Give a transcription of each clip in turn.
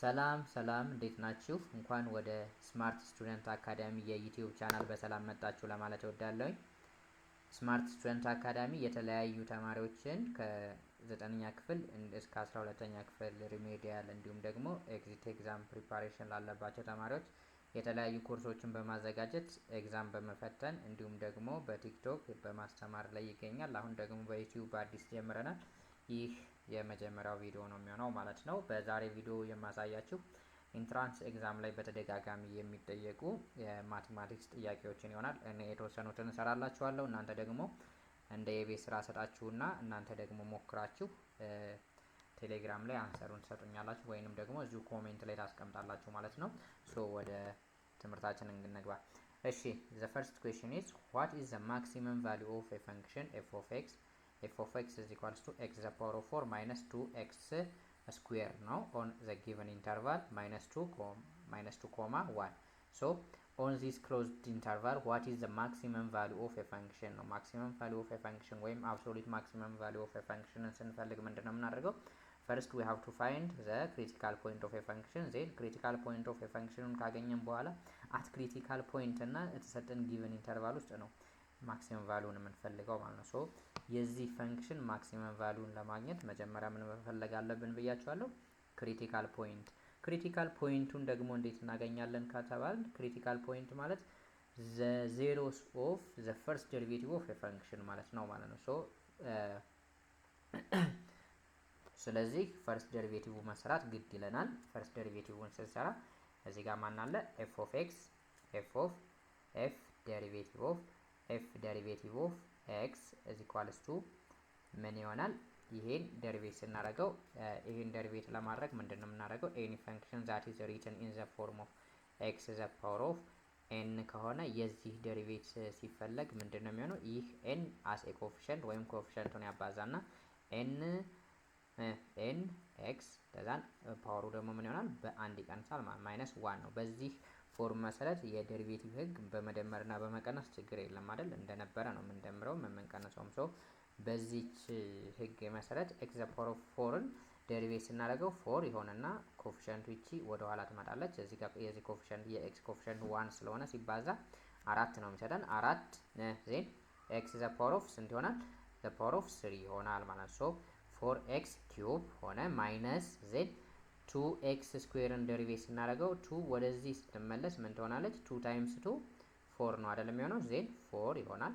ሰላም ሰላም እንዴት ናችሁ? እንኳን ወደ ስማርት ስቱደንት አካዳሚ የዩቲዩብ ቻናል በሰላም መጣችሁ ለማለት እወዳለሁኝ። ስማርት ስቱደንት አካዳሚ የተለያዩ ተማሪዎችን ከ9ኛ ክፍል እስከ 12ኛ ክፍል ሪሜዲያል እንዲሁም ደግሞ ኤግዚት ኤግዛም ፕሪፓሬሽን ላለባቸው ተማሪዎች የተለያዩ ኮርሶችን በማዘጋጀት ኤግዛም በመፈተን እንዲሁም ደግሞ በቲክቶክ በማስተማር ላይ ይገኛል። አሁን ደግሞ በዩቲዩብ አዲስ ጀምረናል። ይህ የመጀመሪያው ቪዲዮ ነው የሚሆነው ማለት ነው። በዛሬ ቪዲዮ የማሳያችሁ ኢንትራንስ ኤግዛም ላይ በተደጋጋሚ የሚጠየቁ የማቴማቲክስ ጥያቄዎችን ይሆናል። እኔ የተወሰኑትን እንሰራላችኋለሁ። እናንተ ደግሞ እንደ የቤት ስራ ሰጣችሁና እናንተ ደግሞ ሞክራችሁ ቴሌግራም ላይ አንሰሩን ትሰጡኛላችሁ ወይንም ደግሞ እዚሁ ኮሜንት ላይ ታስቀምጣላችሁ ማለት ነው። ሶ ወደ ትምህርታችን እንግባ። እሺ the first question is what is the maximum value of a function f of x? f of x is equals to x to the power of 4 minus 2x square now on the given interval minus 2 comma 1. So on this closed interval what is the maximum value of a function? ነው maximum value of a function ወይም absolute maximum value of a function ስንፈልግ ምንድነው የምናደርገው? First we have to find the critical point of a function. then critical point of a function ካገኘን በኋላ at critical point እና የተሰጠን given interval ውስጥ ነው ማክሲመም ቫልዩን የምንፈልገው ማለት ነው። ሶ የዚህ ፈንክሽን ማክሲመም ቫልዩን ለማግኘት መጀመሪያ ምን መፈለግ አለብን ብያችኋለሁ? ክሪቲካል ፖይንት። ክሪቲካል ፖይንቱን ደግሞ እንዴት እናገኛለን ከተባል ክሪቲካል ፖይንት ማለት ዘ ዜሮስ ኦፍ ዘ ፈርስት ዴሪቬቲቭ ኦፍ ፈንክሽን ማለት ነው ማለት ነው። ሶ ስለዚህ ፈርስት ዴሪቬቲቭ መስራት ግድ ይለናል። ፈርስት ዴሪቬቲቭን ስንሰራ እዚህ ጋር ማን አለ? ኤፍ ኦፍ ኤክስ ኤፍ ኦፍ ኤፍ ዴሪቬቲቭ ኦፍ ኤፍ ዴሪቬቲቭ ኦፍ ኤክስ ኢዝ ኢኳልስ ቱ ምን ይሆናል? ይሄን ዴሪቬት ስናደርገው ይሄን ዴሪቬት ለማድረግ ምንድነው የምናደርገው? ኤኒ ፈንክሽን ዛት ኢዝ ሪትን ኢን ዘ ፎርም ኦፍ ኤክስ ዘ ፓወር ኦፍ ኤን ከሆነ የዚህ ዴሪቬት ሲፈለግ ምንድነው የሚሆነው? ይህ ኤን አስ ኤ ኮኤፊሽንት ወይም ኮኤፊሽንቱን ያባዛና ኤን ኤክስ ከዛን ፓወሩ ደግሞ ምን ይሆናል? በአንድ ይቀንሳል ማለት ማይነስ ዋን ነው። በዚህ ፎርም መሰረት የዴሪቬቲቭ ህግ በመደመርና በመቀነስ ችግር የለም አይደል? እንደነበረ ነው የምንደምረው የምንቀንሰውም። ሰው በዚች ህግ መሰረት ኤክስ ዘ ፓወር ኦፍ ፎርን ዴሪቬት ስናደርገው ፎር ይሆንና ኮኤፊሽንቱ ይቺ ወደ ኋላ ትመጣለች። እዚህ ጋር የዚህ ኮኤፊሽንት የኤክስ ኮኤፊሽንት ዋን ስለሆነ ሲባዛ አራት ነው የሚሰጠን። አራት ዜን ኤክስ ዘ ፓወር ኦፍ ስንት ይሆናል? ዘ ፓወር ኦፍ 3 ይሆናል ማለት ሶ 4x ኪዩብ ሆነ ማይነስ ዜን 2x ስኩዌርን ዴሪቬት ስናደርገው 2 ወደዚህ ስትመለስ ምን ትሆናለች? 2 ታይምስ 2 4 ነው አይደለም የሚሆነው? ዜን 4 ይሆናል።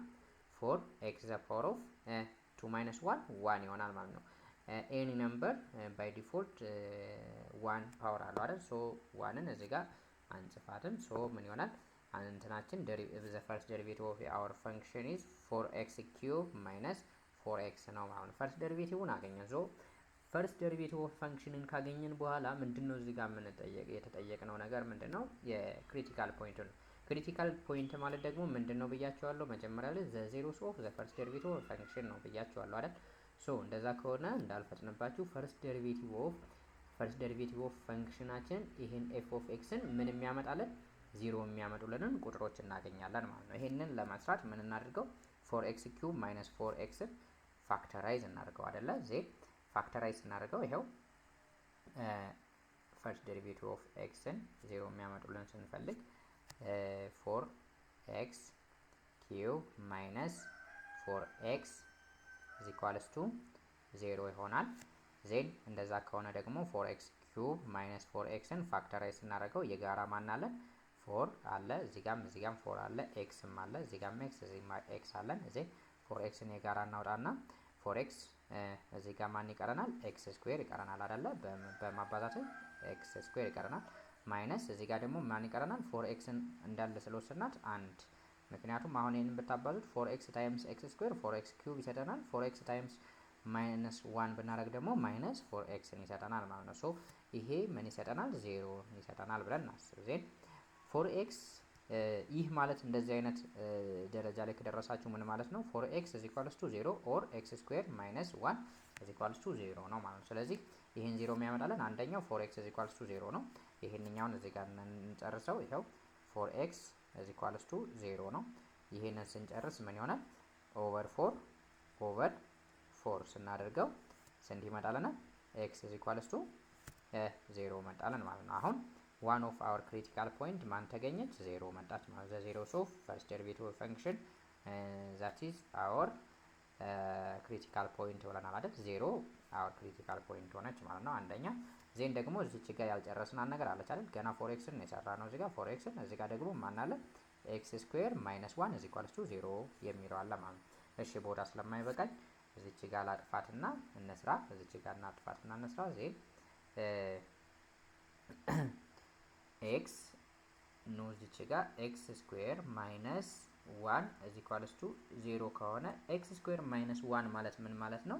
4x ዘ ፓወር ኦፍ 2 ማይነስ 1 1 ይሆናል ማለት ነው። ኤኒ ነምበር ባይ ዲፎልት 1 ፓወር አለው አይደል? ሶ 1ን እዚህ ጋር አንጽፋትም። ሶ ምን ይሆናል? እንትናችን ዘ ፈርስት ዴሪቬቲቭ ኦፍ አወር ፈንክሽን ኢዝ 4x ኪዩብ ማይነስ 4x ነው ማለት ነው። ፈርስት ዴሪቬቲቭን አገኘን። ሶ ፈርስት ዴሪቬቲቭ ኦፍ ፈንክሽንን ካገኘን በኋላ ምንድነው እዚህ ጋር የተጠየቅነው ነገር ምንድነው? የክሪቲካል ፖይንት ነው። ክሪቲካል ፖይንት ማለት ደግሞ ምንድነው ብያቸዋለሁ መጀመሪያ ላይ ዘ ዜሮስ ኦፍ ዘ ፈርስት ዴሪቬቲቭ ኦፍ ፈንክሽን ነው ብያቸዋለሁ አይደል? ሶ እንደዛ ከሆነ እንዳልፈጥንባችሁ ፈርስት ዴሪቬቲቭ ኦፍ ፈንክሽናችን ይሄን ኤፍ ኦፍ ኤክስን ምን የሚያመጣለን? ዜሮ የሚያመጡልንን ቁጥሮች እናገኛለን ማለት ነው። ይሄንን ለመስራት ምን እናድርገው? 4x ኪዩብ ማይነስ 4x ፋክተራይዝ እናድርገው አይደለ? ዜን ፋክተራይዝ እናደርገው ይሄው ፈርስት ዴሪቬቲቭ ኦፍ ኤክስን ዜሮ የሚያመጡልን ስንፈልግ 4x ኪዩብ ማይነስ 4x ኢዝ ኢኳልስ ቱ 0 ይሆናል። ዜን እንደዛ ከሆነ ደግሞ 4x ኪዩብ ማይነስ 4xን ፋክተራይዝ እናደርገው የጋራ ማን አለ? 4 አለ እዚጋም 4 አለ ኤክስም አለ እዚጋም ኤክስ እዚጋም ኤክስ አለን። ዜን 4xን የጋራ እናውጣና 4x እዚህ ጋር ማን ይቀረናል? ኤክስ ስኩዌር ይቀረናል አይደለ? በማባዛት ኤክስ ስኩዌር ይቀረናል። ማይነስ እዚህ ጋር ደግሞ ማን ይቀረናል? 4xን እንዳለ ስለወሰድናት አንድ። ምክንያቱም አሁን ይሄንን ብታባዙት 4x ታይምስ ኤክስ ስኩዌር 4x ኪዩብ ይሰጠናል። 4x ታይምስ ማይነስ 1 ብናደርግ ደግሞ ማይነስ 4xን ይሰጠናል ማለት ነው። ሶ ይሄ ምን ይሰጠናል? 0 ይሰጠናል ብለን እናስብ። ዜን 4x ይህ ማለት እንደዚህ አይነት ደረጃ ላይ ከደረሳችሁ ምን ማለት ነው? 4x is equals to 0 or x square minus 1 is equals to 0 ነው ማለት ነው። ስለዚህ ይሄን 0 የሚያመጣልን አንደኛው 4x is equals to 0 ነው። ይሄንኛውን እዚህ ጋር እንጨርሰው። ይሄው 4x is equals to 0 ነው። ይሄንን ስንጨርስ ምን ይሆናል? ኦቨር 4 ስናደርገው ስንት ይመጣልናል? x is equals to ዜሮ መጣለን ማለት ነው። አሁን ዋን ኦፍ አወር ክሪቲካል ፖይንት ማን ተገኘች? ዜሮ መጣች ማለት ዘ ዜሮ ኦፍ ፈርስት ዴሪቬቲቭ ፈንክሽን ዛት ኢዝ አወር ክሪቲካል ፖይንት ብለናል አይደል? ዜሮ አወር ክሪቲካል ፖይንት ሆነች ማለት ነው። አንደኛ ዜን ደግሞ እዚች ጋር ያልጨረስናት ነገር አለች አይደል? ገና ፎር ኤክስን የሰራ ነው እዚህ ጋር ፎር ኤክስን፣ እዚህ ጋር ደግሞ ማን አለ? ኤክስ ስኩዌር ማይነስ ዋን ኢዝ ኢኳልስ ቱ ዜሮ የሚለው አለ ማለት ነው። እሺ ቦታ ስለማይበቃኝ እዚች ጋር ላጥፋትና እንስራ። እዚች ጋር እናጥፋትና እንስራ። ዜን ኤክስ ኖ እዚች ጋር ኤክስ ስኩዌር ማይነስ ዋን ኢዝ ኢኳልስ ቱ ዜሮ ከሆነ ኤክስ ስኩዌር ማይነስ ዋን ማለት ምን ማለት ነው?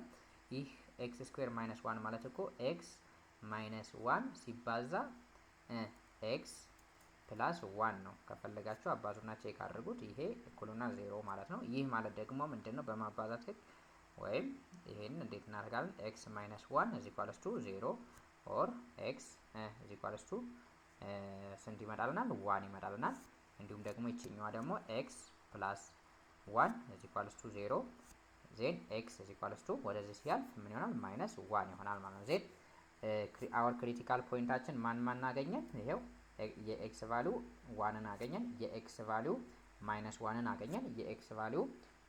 ይህ ኤክስ ስኩዌር ማይነስ ዋን ማለት እኮ ኤክስ ማይነስ ዋን ሲባዛ ኤክስ ፕላስ ዋን ነው። ከፈለጋችሁ አባዙና ቼክ አድርጉት። ይሄ እኩልና ዜሮ ማለት ነው። ይህ ማለት ደግሞ ምንድነው? በማባዛት ህግ ወይም ይሄን እንዴት እናደርጋለን? ኤክስ ማይነስ ዋን ኢዝ ኢኳልስ ቱ ዜሮ ኦር ኤክስ ኢዝ ኢኳልስ ቱ ስንት ይመጣልናል? ዋን ይመጣልናል። እንዲሁም ደግሞ ይችኛዋ ደግሞ ኤክስ ፕላስ ዋን ኢዝ ኢኳልስ ቱ ዜሮ ዜን ኤክስ ኢዝ ኢኳልስ ቱ ወደዚህ ሲያልፍ ምን ይሆናል? ማይነስ ዋን ይሆናል ማለት ነው። ዜን አወር ክሪቲካል ፖይንታችን ማን አገኘን? ይሄው የኤክስ ቫሊዩ ዋንን አገኘን፣ የኤክስ ቫሊዩ ማይነስ ዋንን አገኘን፣ የኤክስ ቫሊዩ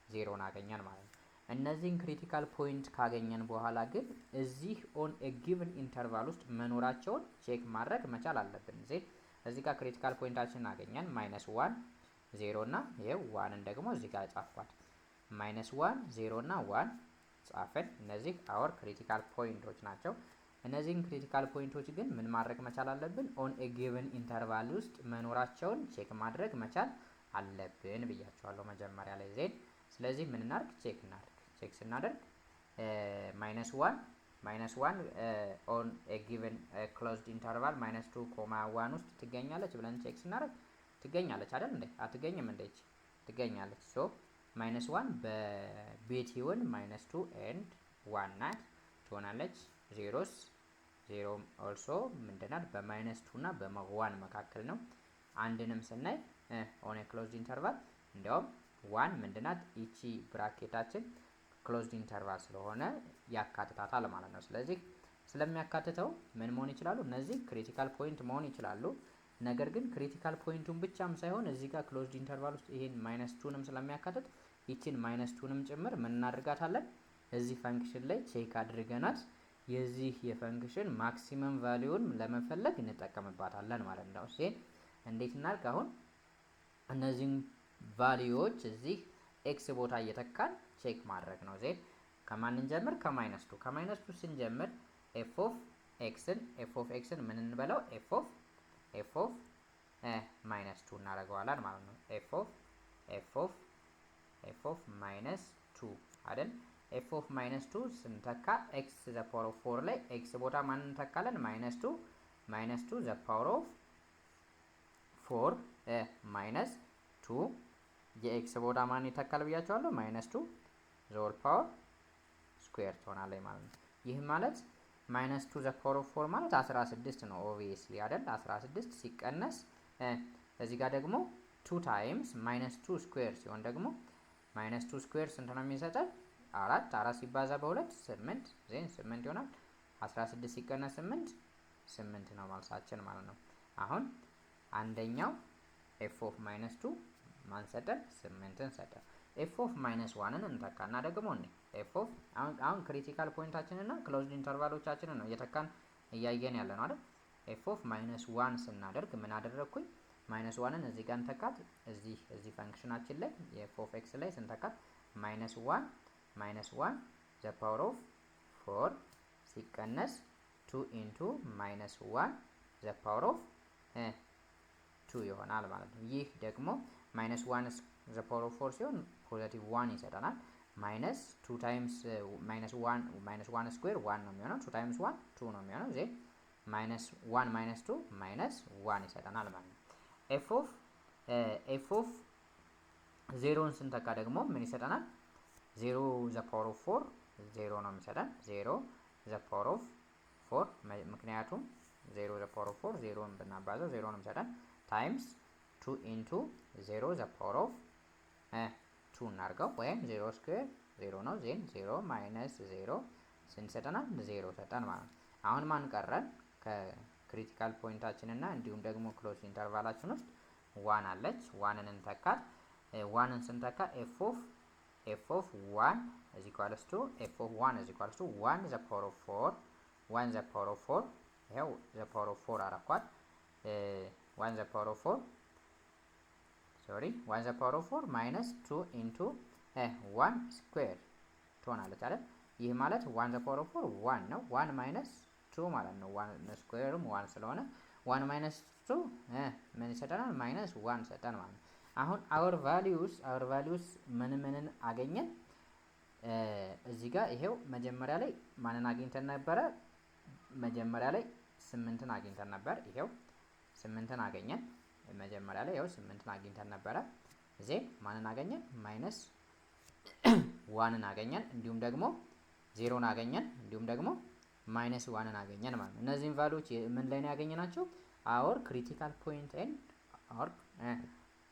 ዜሮን አገኘን ማለት ነው። እነዚህን ክሪቲካል ፖይንት ካገኘን በኋላ ግን እዚህ ኦን ኤ ጊቭን ኢንተርቫል ውስጥ መኖራቸውን ቼክ ማድረግ መቻል አለብን። ዜን እዚህ ጋር ክሪቲካል ፖይንታችንን አገኘን ማይነስ ዋን ዜሮ እና ይሄው ዋንን ደግሞ እዚህ ጋር ጻፍኳት። ማይነስ ዋን ዜሮ እና ዋን ጻፈን። እነዚህ አወር ክሪቲካል ፖይንቶች ናቸው። እነዚህን ክሪቲካል ፖይንቶች ግን ምን ማድረግ መቻል አለብን? ኦን ኤ ጊቭን ኢንተርቫል ውስጥ መኖራቸውን ቼክ ማድረግ መቻል አለብን ብያቸዋለሁ መጀመሪያ ላይ። ዜን ስለዚህ ምን እናድርግ? ቼክ እናድርግ። ቼክ ስናደርግ ማይነስ ዋን ኦን ኤ ጊቭን ክሎዝድ ኢንተርቫል ማይነስ ቱ ኮማ ዋን ውስጥ ትገኛለች ብለን ቼክ ስናደርግ ትገኛለች አይደል እንዴ? አትገኝም እንዴ? ትገኛለች። ሶ ማይነስ ዋን በቤቲውን ማይነስ ቱ ኤንድ ዋን ናት ትሆናለች። ዜሮስ ዜሮ ኦልሶ ምንድናት? በማይነስ ቱ እና በዋን መካከል ነው። አንድንም ስናይ ኦን ኤ ክሎዝድ ኢንተርቫል እንዲያውም ዋን ምንድናት? ይቺ ብራኬታችን ክሎዝድ ኢንተርቫል ስለሆነ ያካትታታል ማለት ነው። ስለዚህ ስለሚያካትተው ምን መሆን ይችላሉ? እነዚህ ክሪቲካል ፖይንት መሆን ይችላሉ። ነገር ግን ክሪቲካል ፖይንቱን ብቻም ሳይሆን እዚህ ጋር ክሎዝድ ኢንተርቫል ውስጥ ይሄን ማይነስ ቱንም ስለሚያካትት ይቺን ማይነስ ቱንም ጭምር ምን እናደርጋታለን? እዚህ ፈንክሽን ላይ ቼክ አድርገናት የዚህ የፈንክሽን ማክሲመም ቫሊዩን ለመፈለግ እንጠቀምባታለን ማለት ነው። እሺ እንዴት እናድርግ? አሁን እነዚህን ቫሊዩዎች እዚህ ኤክስ ቦታ እየተካን ቼክ ማድረግ ነው። ዜን ከማን እንጀምር? ከማይነስ ቱ። ከማይነስ ቱ ስንጀምር ኤፍ ኦፍ ኤክስን ምን እንበለው? ኤፍ ኦፍ ማይነስ ቱ እናደርገዋለን ማለት ነው። ኤፍ ኦፍ ማይነስ ቱ አይደል? ኤፍ ኦፍ ማይነስ ቱ ስንተካ ኤክስ ዘ ፓወር ኦፍ ፎር ላይ ኤክስ ቦታ ማን እንተካለን? ማይነስ ቱ ዘ ፓወር ኦፍ ፎር ማይነስ ቱ የኤክስ ቦታ ማን ይተካል ብያቸዋለሁ? ማይነስ ቱ ዘ ሆል ፓወር ስኩዌር ትሆናለች ማለት ነው። ይህ ማለት ማይነስ ቱ ዘ ፓወር ኦፍ ፎር ማለት 16 ነው ኦብቪየስሊ አይደል? 16 ሲቀነስ እዚህ ጋር ደግሞ 2 ታይምስ ማይነስ ቱ ስኩዌር ሲሆን ደግሞ ማይነስ ቱ ስኩዌር ስንት ነው የሚሰጠን? አራት ሲባዛ በሁለት 8 ዜን 8 ይሆናል። 16 ሲቀነስ 8 ነው መልሳችን ማለት ነው። አሁን አንደኛው ኤፍ ኦፍ ማይነስ ቱ ማን ሰጠን? 8ን ሰጠን። ኤፍ ኦፍ ማይነስ ዋንን እንተካና ደግሞ ኤፍ ኦፍ አሁን ክሪቲካል ፖይንታችንን እና ክሎዝድ ኢንተርቫሎቻችንን ነው እየተካን እያየን ያለ ነው አይደል? ኤፍ ኦፍ ማይነስ ዋን ስናደርግ ምን አደረግኩኝ? ማይነስ ዋንን እዚህ ጋር እንተካት። እዚህ ፈንክሽናችን ላይ የኤፍ ኦፍ ኤክስ ላይ ስንተካት ማይነስ ዋን ዘ ፓወር ኦፍ ፎር ሲቀነስ 2 ኢንቱ ማይነስ ዋን ዘ ፓወር ኦፍ 2 ይሆናል ማለት ነው። ይህ ደግሞ ማይነስ ዋን ዘ ፓወር ኦፍ 4 ሲሆን ፖዚቲቭ 1 ይሰጠናል። ማይነስ 2 ታይምስ ማይነስ 1 ስኩዌር 1 ነው የሚሆነው። 2 ታይምስ 1 2 ነው የሚሆነው። ዜ ማይነስ 1 ማይነስ 2 ማይነስ 1 ይሰጠናል ማለት ነው። ኤፍ ኦፍ ዜሮን ስንተካ ደግሞ ምን ይሰጠናል? 0 ዘ ፓወር ኦፍ 4 0 ነው የሚሰጠን። 0 ዘ ፓወር ኦፍ 4 ምክንያቱም 0 ዘ ፓወር ኦፍ 4 0ን ብናባዛው 0 ነው የሚሰጠን ታይምስ 2 ኢንቱ 0 ዘ ፓወር ኦፍ 2 እናድርገው ወይም 0 ስኩዌር 0 ነው። ዜን 0 ማይነስ 0 ስንት ሰጠናል? 0 ሰጠን ማለት ነው። አሁን ማን ቀረን? ከክሪቲካል ፖይንታችን እና እንዲሁም ደግሞ ክሎዝ ኢንተርቫላችን ውስጥ ዋን አለች። ዋንን እንተካት። ዋንን ስንተካ ኤፍ ኦፍ ዋን is equals to f of 1 is equals to 1 the power of 4 1 the power of 4 ይሄው the power of 4 አረኳት 1 the power of 4 sorry 1 the power of 4 minus 2 into 1 square ትሆናለች አይደል? ይህ ማለት 1 the power of 4 1 ነው። 1 minus 2 ማለት ነው። 1 ስኩዌርም 1 ስለሆነ 1 minus 2 ምን ይሰጠናል? minus 1 ሰጠን ማለት ነው። አሁን our values ምንን አገኘን? እዚህ ጋር ይሄው መጀመሪያ ላይ ማንን አግኝተን ነበረ? መጀመሪያ ላይ 8ን አግኝተን ነበር። ይሄው 8ን አገኘን። መጀመሪያ ላይ ይሄው 8ን አግኝተን ነበረ። እዚህ ማንን አገኘን? ማይነስ 1ን አገኘን። እንዲሁም ደግሞ 0ን አገኘን። እንዲሁም ደግሞ ማይነስ 1ን አገኘን ማለት ነው። እነዚህን ቫልዩዎች ምን ላይ ነው ያገኘናቸው? አወር ክሪቲካል ፖይንት ኤንድ አወር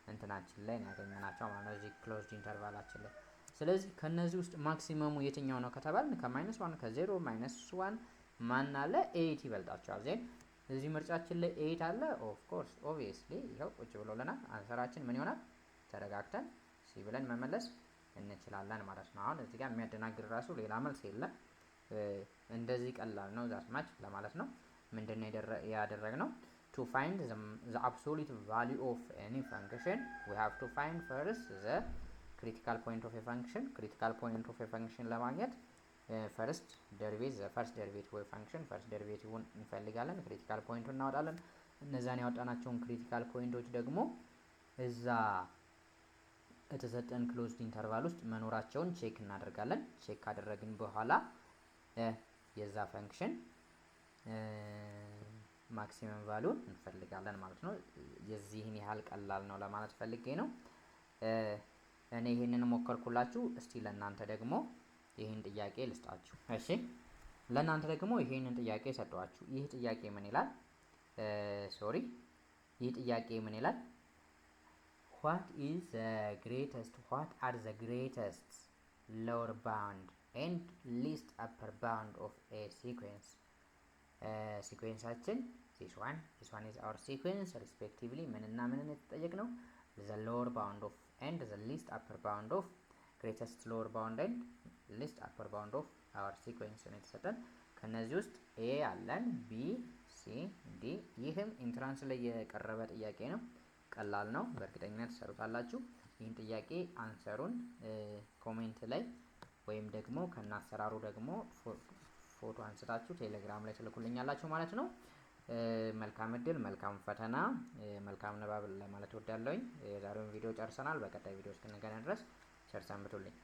እንትናችን ላይ ነው ያገኘናቸው ማለት ነው፣ እዚህ ክሎዝድ ኢንተርቫላችን ላይ። ስለዚህ ከነዚህ ውስጥ ማክሲመሙ የትኛው ነው ከተባልን ከማይነስ 1 ከ0 ማይነስ 1 ማን አለ? 8 ይበልጣቸዋል። ዜን እዚህ ምርጫችን ላይ 8 አለ። ኦፍ ኮርስ ኦብቪየስሊ ይሄው ቁጭ ብሎልናል። አንሰራችን ምን ይሆናል? ተረጋግተን ሲ ብለን መመለስ እንችላለን ማለት ነው። አሁን እዚህ ጋር የሚያደናግር ራሱ ሌላ መልስ የለም። እንደዚህ ቀላል ነው ዛት ማች ለማለት ነው። ምንድነው ያደረግነው? to find the absolute value of any function we have to find first the critical point of a function. critical point of a function ለማግኘት first derivative the first derivative of function first derivative እንፈልጋለን። critical point እናወጣለን። እነዛን ያወጣናቸውን critical ፖይንቶች ደግሞ እዛ የተሰጠን ክሎዝድ ኢንተርቫል ውስጥ መኖራቸውን ቼክ እናደርጋለን። ቼክ ካደረግን በኋላ የዛ ፈንክሽን ማክሲመም ቫልዩን እንፈልጋለን ማለት ነው። የዚህን ያህል ቀላል ነው ለማለት ፈልጌ ነው። እኔ ይሄንን ሞከርኩላችሁ። እስቲ ለእናንተ ደግሞ ይህን ጥያቄ ልስጣችሁ። እሺ ለእናንተ ደግሞ ይሄንን ጥያቄ ሰጠዋችሁ። ይህ ጥያቄ ምን ይላል? ይህ ጥያቄ ምን ይላል? what are the greatest lower bound and least upper bound of a sequence? ሲኩዌንሳችን this one is our sequence respectively ምንና ምንን የተጠየቅነው the lower bound of and the least upper bound of greatest lower bound and least upper bound of our sequence ነው የተሰጠን። ከነዚህ ውስጥ a አለን፣ b c d። ይህም ኢንትራንስ ላይ የቀረበ ጥያቄ ነው። ቀላል ነው፣ በእርግጠኝነት ትሰሩታላችሁ። ይህን ጥያቄ አንሰሩን ኮሜንት ላይ ወይም ደግሞ ከናሰራሩ ደግሞ ፎቶ አንስታችሁ ቴሌግራም ላይ ትልኩልኛላችሁ ማለት ነው። መልካም እድል፣ መልካም ፈተና፣ መልካም ንባብ ለማለት እወዳለሁኝ። የዛሬውን ቪዲዮ ጨርሰናል። በቀጣይ ቪዲዮ እስክንገናኝ ድረስ ቸር ሰንብቱልኝ።